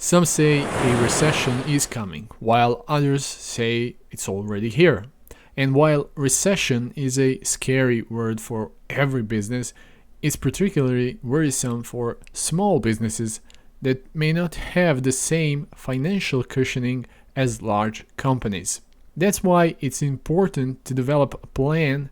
Some say a recession is coming, while others say it's already here. And while recession is a scary word for every business, it's particularly worrisome for small businesses that may not have the same financial cushioning as large companies. That's why it's important to develop a plan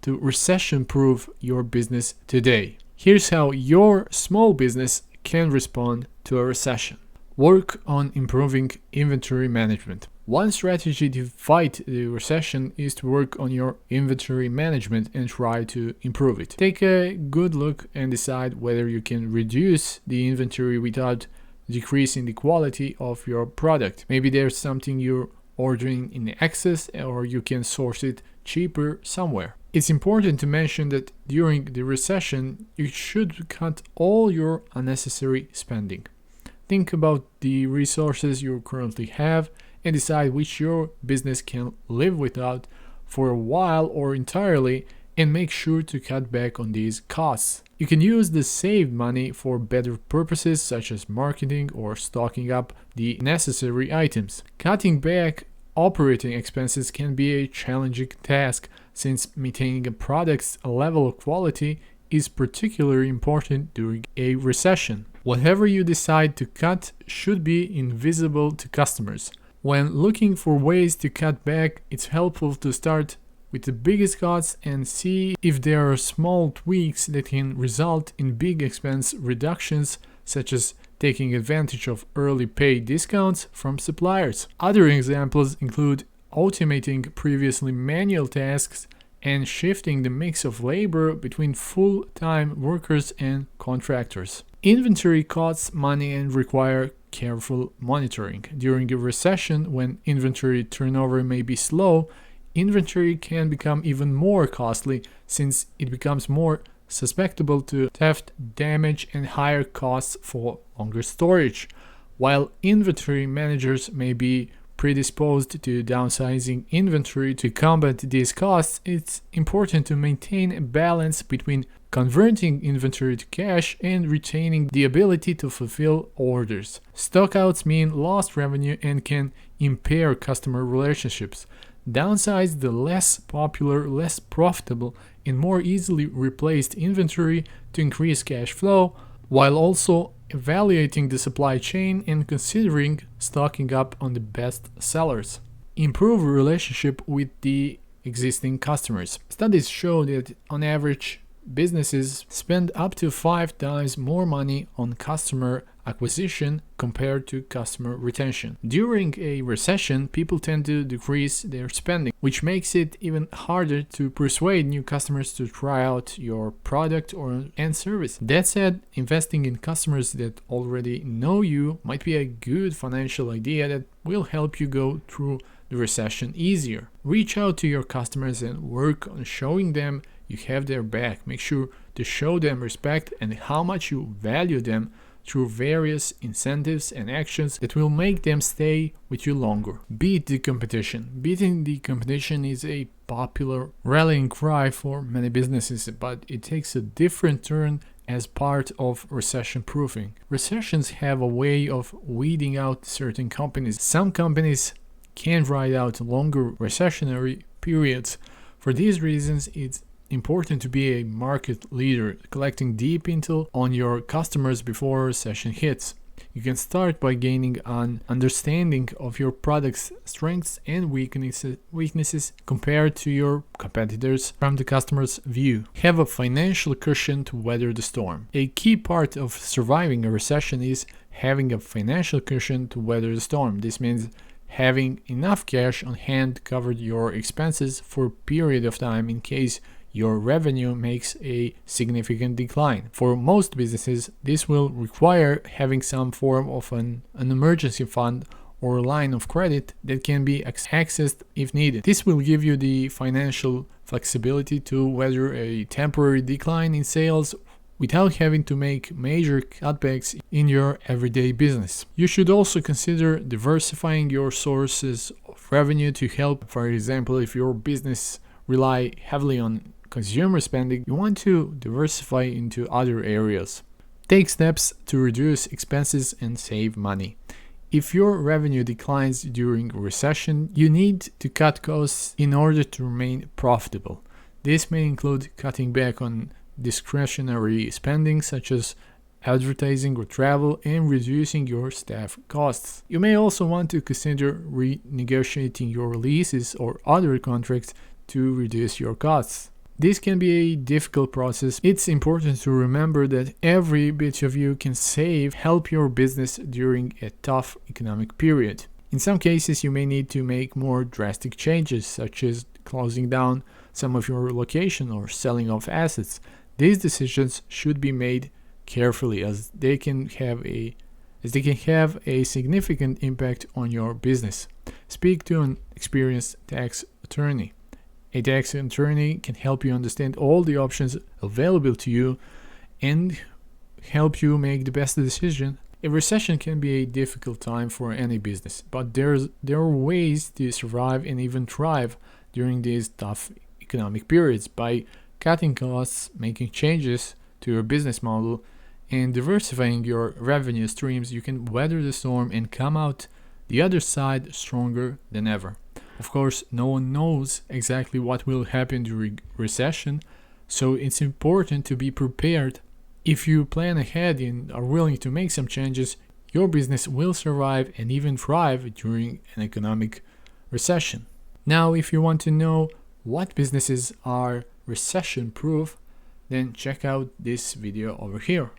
to recession-proof your business today. Here's how your small business can respond to a recession. Work on improving inventory management. One strategy to fight the recession is to work on your inventory management and try to improve it. Take a good look and decide whether you can reduce the inventory without decreasing the quality of your product. Maybe there's something you're ordering in excess, or you can source it cheaper somewhere. It's important to mention that during the recession, you should cut all your unnecessary spending. Think about the resources you currently have and decide which your business can live without for a while or entirely, and make sure to cut back on these costs. You can use the saved money for better purposes such as marketing or stocking up the necessary items. Cutting back operating expenses can be a challenging task, since maintaining a product's level of quality is particularly important during a recession. Whatever you decide to cut should be invisible to customers. When looking for ways to cut back, it's helpful to start with the biggest cuts and see if there are small tweaks that can result in big expense reductions, such as taking advantage of early pay discounts from suppliers. Other examples include automating previously manual tasks and shifting the mix of labor between full-time workers and contractors. Inventory costs money and require careful monitoring. During a recession, when inventory turnover may be slow, inventory can become even more costly, since it becomes more susceptible to theft, damage, and higher costs for longer storage. While inventory managers may be predisposed to downsizing inventory to combat these costs, it's important to maintain a balance between converting inventory to cash and retaining the ability to fulfill orders. Stockouts mean lost revenue and can impair customer relationships. Downsize the less popular, less profitable, and more easily replaced inventory to increase cash flow, while also evaluating the supply chain and considering stocking up on the best sellers. Improve relationship with the existing customers. Studies show that on average, businesses spend up to 5 times more money on customer acquisition compared to customer retention. During a recession, people tend to decrease their spending, which makes it even harder to persuade new customers to try out your product and service. That said, investing in customers that already know you might be a good financial idea that will help you go through the recession easier. Reach out to your customers and work on showing them you have their back. Make sure to show them respect and how much you value them through various incentives and actions that will make them stay with you longer. Beat the competition. Beating the competition is a popular rallying cry for many businesses, but it takes a different turn as part of recession proofing. Recessions have a way of weeding out certain companies. Some companies can ride out longer recessionary periods. For these reasons, it's important to be a market leader, collecting deep intel on your customers before a recession hits. You can start by gaining an understanding of your product's strengths and weaknesses compared to your competitors from the customer's view. Have a financial cushion to weather the storm. A key part of surviving a recession is having a financial cushion to weather the storm. This means having enough cash on hand to cover your expenses for a period of time in case your revenue makes a significant decline. For most businesses, this will require having some form of an emergency fund or line of credit that can be accessed if needed. This will give you the financial flexibility to weather a temporary decline in sales without having to make major cutbacks in your everyday business. You should also consider diversifying your sources of revenue to help. For example, if your business rely heavily on consumer spending, you want to diversify into other areas. Take steps to reduce expenses and save money. If your revenue declines during a recession, you need to cut costs in order to remain profitable. This may include cutting back on discretionary spending such as advertising or travel and reducing your staff costs. You may also want to consider renegotiating your leases or other contracts to reduce your costs. This can be a difficult process. It's important to remember that every bit of you can save help your business during a tough economic period. In some cases, you may need to make more drastic changes, such as closing down some of your location or selling off assets. These decisions should be made carefully as they can have a significant impact on your business. Speak to an experienced tax attorney. A tax attorney can help you understand all the options available to you and help you make the best decision. A recession can be a difficult time for any business, but there are ways to survive and even thrive during these tough economic periods. By cutting costs, making changes to your business model, and diversifying your revenue streams, you can weather the storm and come out the other side stronger than ever. Of course, no one knows exactly what will happen during recession, so it's important to be prepared. If you plan ahead and are willing to make some changes, your business will survive and even thrive during an economic recession. Now, if you want to know what businesses are recession proof, then check out this video over here.